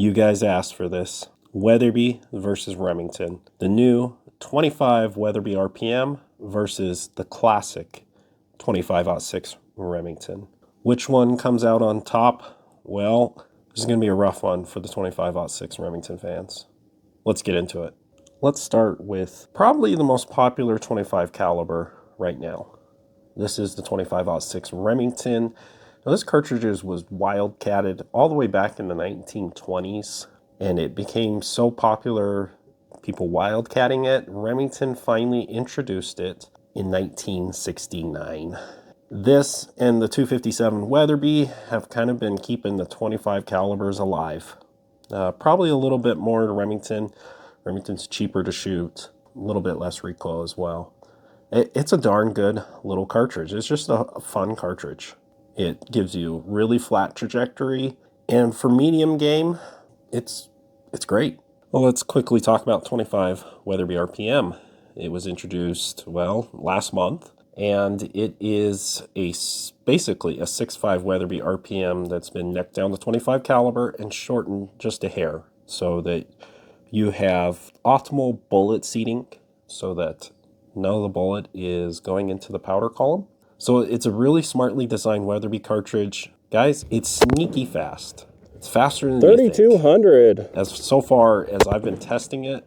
You guys asked for this. Weatherby versus Remington. The new 25 Weatherby RPM versus the classic 25-06 Remington. Which one comes out on top? Well, this is going to be a rough one for the 25-06 Remington fans. Let's get into it. Let's start with probably the most popular 25 caliber right now. This is the 25-06 Remington. Now, this cartridge was wildcatted all the way back in the 1920s, and it became so popular, people wildcatting it, Remington finally introduced it in 1969. This and the 257 Weatherby have kind of been keeping the 25 calibers alive. Probably a little bit more to Remington. Remington's cheaper to shoot, a little bit less recoil as well. It's a darn good little cartridge. It's just a fun cartridge. It gives you really flat trajectory, and for medium game, it's great. Well, let's quickly talk about 25 Weatherby RPM. It was introduced, well, last month, and it is basically a 6.5 Weatherby RPM that's been necked down to 25 caliber and shortened just a hair so that you have optimal bullet seating so that none of the bullet is going into the powder column. So it's a really smartly designed Weatherby cartridge. Guys, it's sneaky fast. It's faster than 3200. As so far as I've been testing it,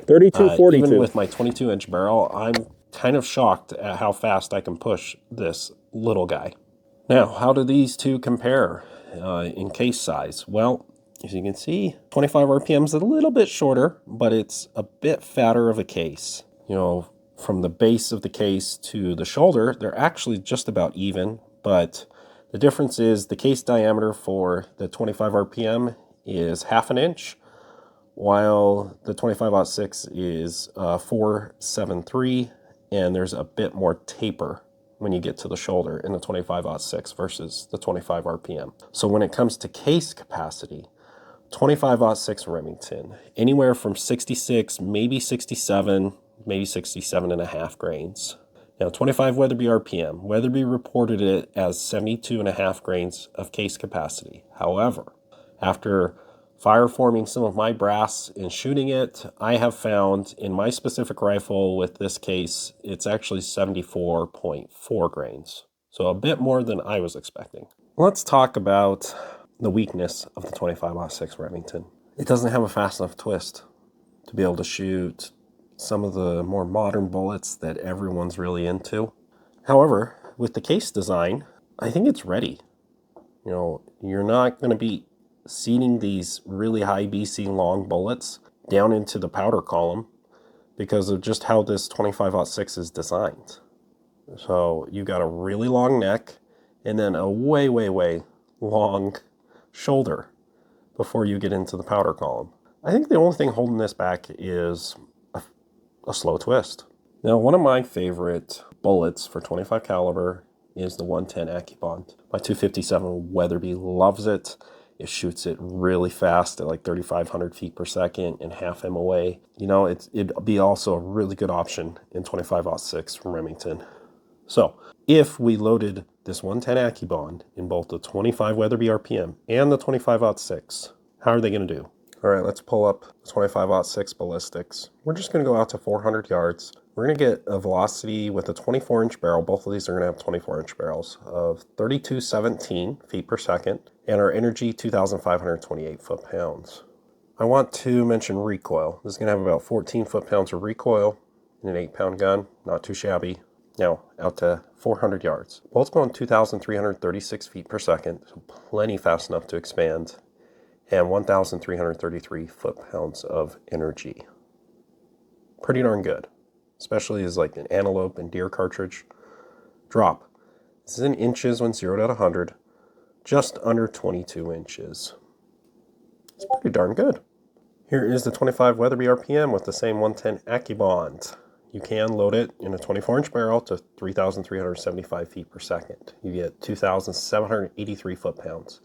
3242. even with my 22-inch barrel, I'm kind of shocked at how fast I can push this little guy. Now, how do these two compare in case size? Well, as you can see, 25 RPM is a little bit shorter, but it's a bit fatter of a case. You know, from the base of the case to the shoulder, they're actually just about even, but the difference is the case diameter for the 25 RPM is 1/2 inch, while the 25-06 is 4.73, and there's a bit more taper when you get to the shoulder in the 25-06 versus the 25 RPM. So when it comes to case capacity, 25-06 Remington, anywhere from 66, maybe 67, maybe 67.5 grains. Now, 25 Weatherby RPM, Weatherby reported it as 72.5 grains of case capacity. However, after fire forming some of my brass and shooting it, I have found in my specific rifle with this case, it's actually 74.4 grains. So a bit more than I was expecting. Let's talk about the weakness of the 25-06 Remington. It doesn't have a fast enough twist to be able to shoot some of the more modern bullets that everyone's really into. However, with the case design, I think it's ready. You know, you're not going to be seating these really high BC long bullets down into the powder column because of just how this 25-06 is designed. So you got a really long neck and then a way long shoulder before you get into the powder column. I think the only thing holding this back is a slow twist. Now, one of my favorite bullets for 25 caliber is the 110 Acubond. My 257 Weatherby loves it. It shoots it really fast at like 3,500 feet per second and half MOA. You know, it'd be also a really good option in 25-06 Remington. So if we loaded this 110 Acubond in both the 25 Weatherby RPM and the 25-06, how are they going to do? All right, let's pull up the 25-06 ballistics. We're just going to go out to 400 yards. We're going to get a velocity with a 24-inch barrel. Both of these are going to have 24-inch barrels of 3217 feet per second, and our energy 2,528 foot-pounds. I want to mention recoil. This is going to have about 14 foot-pounds of recoil in an 8-pound gun. Not too shabby. Now, out to 400 yards. Both going 2,336 feet per second, so plenty fast enough to expand, and 1,333 foot-pounds of energy. Pretty darn good, especially as like an antelope and deer cartridge. Drop. This is in inches when zeroed at 100, just under 22 inches. It's pretty darn good. Here is the 25 Weatherby RPM with the same 110 Acubond. You can load it in a 24-inch barrel to 3,375 feet per second. You get 2,783 foot-pounds.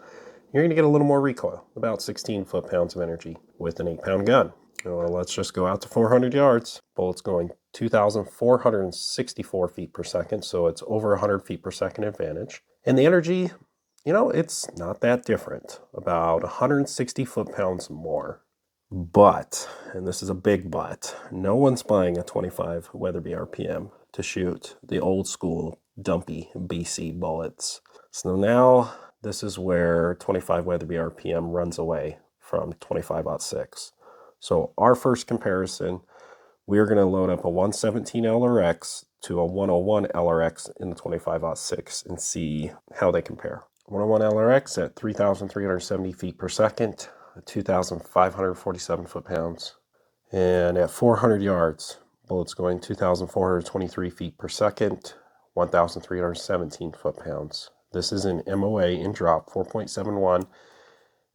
You're going to get a little more recoil, about 16 foot-pounds of energy with an 8-pound gun. Well, let's just go out to 400 yards. Bullets going 2,464 feet per second, so it's over 100 feet per second advantage. And the energy you know, it's not that different, about 160 foot-pounds more. But, and this is a big but, no one's buying a 25 Weatherby RPM to shoot the old school dumpy BC bullets. So now this is where 25 Weatherby RPM runs away from 25-06. So our first comparison, we're going to load up a 117 LRX to a 101 LRX in the 25-06 and see how they compare. 101 LRX at 3,370 feet per second, 2,547 foot-pounds, and at 400 yards, bullets going 2,423 feet per second, 1,317 foot-pounds. This is an MOA in drop, 4.71,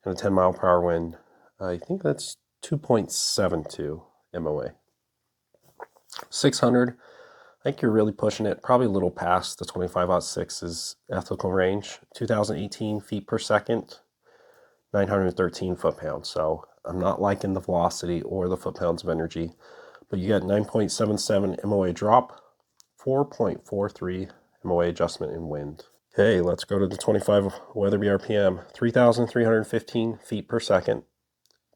and a 10 mile per hour wind. I think that's 2.72 MOA. 600, I think you're really pushing it, probably a little past the 25-06's ethical range, 2,018 feet per second, 913 foot-pounds. So I'm not liking the velocity or the foot-pounds of energy, but you get 9.77 MOA drop, 4.43 MOA adjustment in wind. Okay, let's go to the 25 Weatherby RPM, 3,315 feet per second,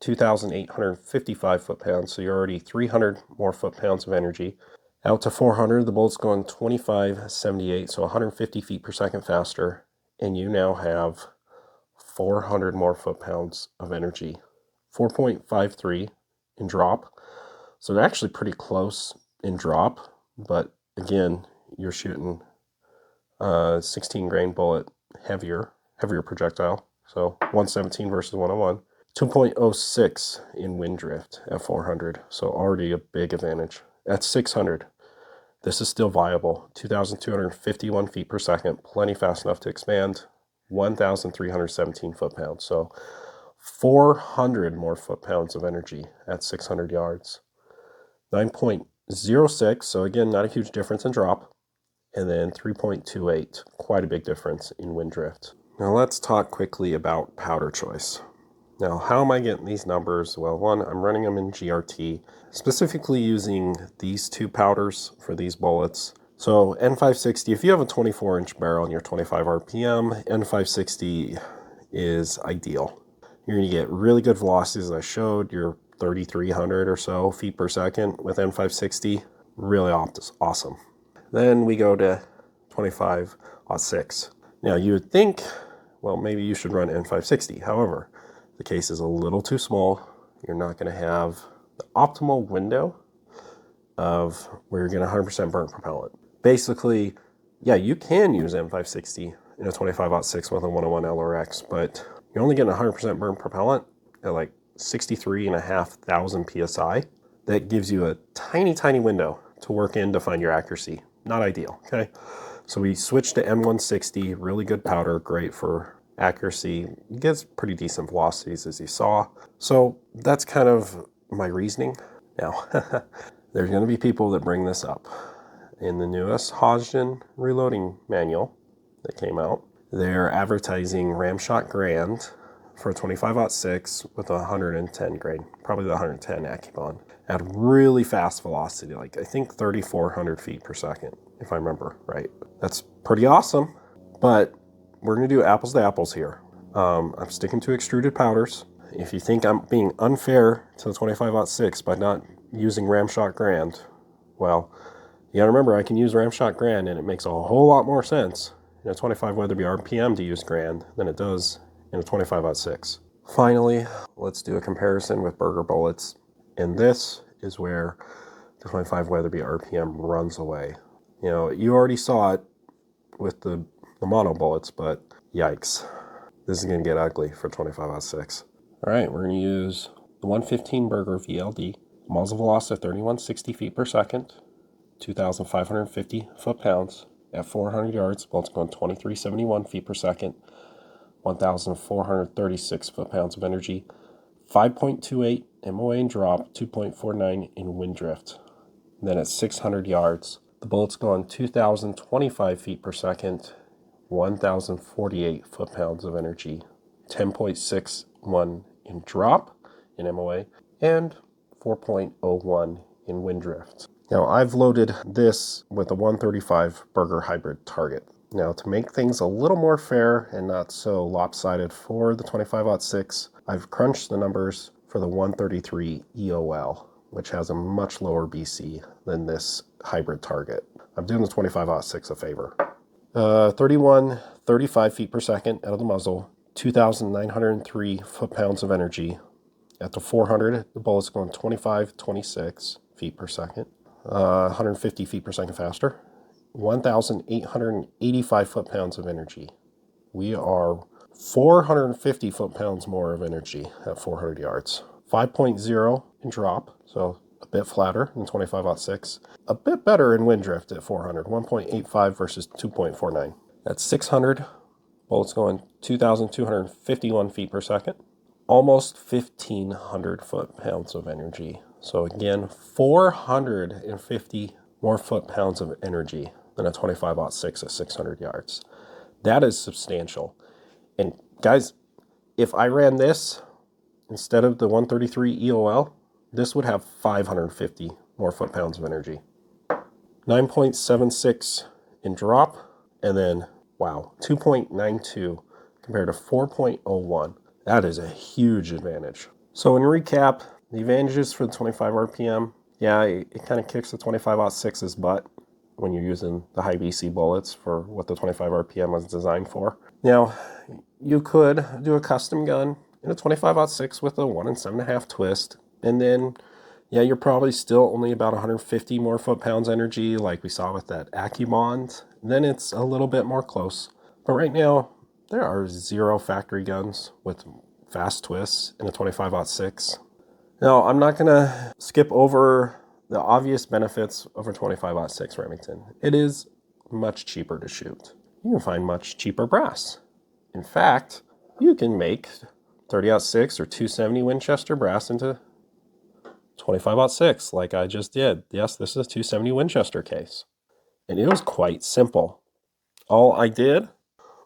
2,855 foot-pounds, so you're already 300 more foot-pounds of energy. Out to 400, the bullet's going 25.78, so 150 feet per second faster, and you now have 400 more foot-pounds of energy. 4.53 in drop, so they're actually pretty close in drop, but again, you're shooting 16 grain bullet, heavier projectile, so 117 versus 101. 2.06 in wind drift at 400, so already a big advantage. At 600, this is still viable. 2,251 feet per second, plenty fast enough to expand. 1,317 foot-pounds, so 400 more foot-pounds of energy at 600 yards. 9.06, so again, not a huge difference in drop. And then 3.28, quite a big difference in wind drift. Now let's talk quickly about powder choice. Now, how am I getting these numbers? Well, one, I'm running them in GRT, specifically using these two powders for these bullets. So N560, if you have a 24-inch barrel and you're 25 RPM, N560 is ideal. You're going to get really good velocities, as I showed. You're 3,300 or so feet per second with N560. Really awesome. Then we go to 25-06. Now, you would think, well, maybe you should run N560. However, the case is a little too small. You're not going to have the optimal window of where you're getting 100% burnt propellant. Basically, yeah, you can use M560 in a 25-06 with a 101 LRX, but you're only getting 100% burnt propellant at like 63,500 PSI. That gives you a tiny, tiny window to work in to find your accuracy. Not ideal, okay? So we switched to M160, really good powder, great for accuracy. It gets pretty decent velocities, as you saw. So that's kind of my reasoning. Now, there's going to be people that bring this up. In the newest Hodgdon reloading manual that came out, they're advertising Ramshot Grand for a 25-06 with a 110 grain, probably the 110 Acubond, at really fast velocity, like I think 3,400 feet per second, if I remember right. That's pretty awesome, but we're going to do apples to apples here. I'm sticking to extruded powders. If you think I'm being unfair to the 25-06 by not using Ramshot Grand, well, you gotta remember I can use Ramshot Grand and it makes a whole lot more sense in a 25 Weatherby RPM to use Grand than it does in a 25-06. Finally, let's do a comparison with Berger bullets. And this is where the 25 Weatherby RPM runs away. You know, you already saw it with the mono bullets, but yikes. This is going to get ugly for 25-06. All right, we're going to use the 115 Berger VLD, muzzle velocity of 3,160 feet per second, 2,550 foot-pounds at 400 yards, bullets going 2,371 feet per second, 1,436 foot-pounds of energy, 5.28 MOA in drop, 2.49 in wind drift. And then at 600 yards, the bullet's going 2,025 feet per second, 1,048 foot-pounds of energy, 10.61 in drop in MOA, and 4.01 in wind drift. Now, I've loaded this with a 135 Berger hybrid target. Now, to make things a little more fair and not so lopsided for the 25-06, I've crunched the numbers for the 133 EOL, which has a much lower BC than this hybrid target. I'm doing the 25-06 a favor. 35 feet per second out of the muzzle, 2,903 foot-pounds of energy. At the 400, the bullet's going 26 feet per second, 150 feet per second faster. 1,885 foot-pounds of energy. We are 450 foot-pounds more of energy at 400 yards. 5.0 in drop, so a bit flatter than 25-06. A bit better in wind drift at 400, 1.85 versus 2.49. At 600, bullets going 2,251 feet per second. Almost 1,500 foot-pounds of energy. So again, 450 more foot-pounds of energy than a 25-06 at 600 yards. That is substantial. And guys, if I ran this instead of the 133 EOL, this would have 550 more foot-pounds of energy. 9.76 in drop, and then, wow, 2.92 compared to 4.01. That is a huge advantage. So in recap, the advantages for the 25 RPM, yeah, it kind of kicks the 25-06's butt when you're using the high BC bullets for what the 25 RPM was designed for. Now, you could do a custom gun in a 25-06 with a 1 7.5 twist, and then, yeah, you're probably still only about 150 more foot-pounds energy like we saw with that Acubond. Then it's a little bit more close. But right now, there are 0 factory guns with fast twists in a 25-06. Now, I'm not going to skip over the obvious benefits of a 25-06 Remington. It is much cheaper to shoot. You can find much cheaper brass. In fact, you can make 30-06 or 270 Winchester brass into 25-06 like I just did. Yes, this is a 270 Winchester case. And it was quite simple. All I did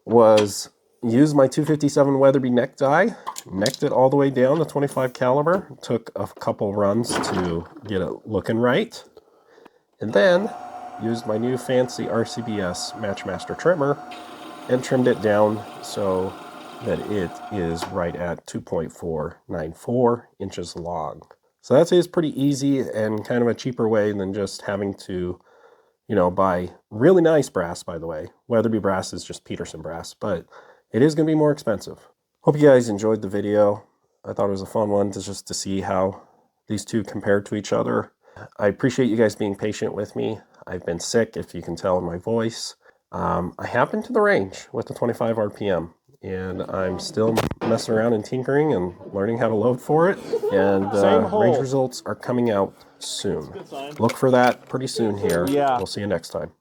was use my 257 Weatherby neck die, necked it all the way down to 25 caliber, took a couple runs to get it looking right, and then used my new fancy RCBS Matchmaster trimmer and trimmed it down so that it is right at 2.494 inches long. So that is pretty easy and kind of a cheaper way than just having to, buy really nice brass, by the way. Weatherby brass is just Peterson brass, but it is going to be more expensive. Hope you guys enjoyed the video. I thought it was a fun one to see how these two compared to each other. I appreciate you guys being patient with me. I've been sick, if you can tell in my voice. I have been to the range with the 25 RPM, and I'm still messing around and tinkering and learning how to load for it. And range results are coming out soon. Look for that pretty soon here. Yeah. We'll see you next time.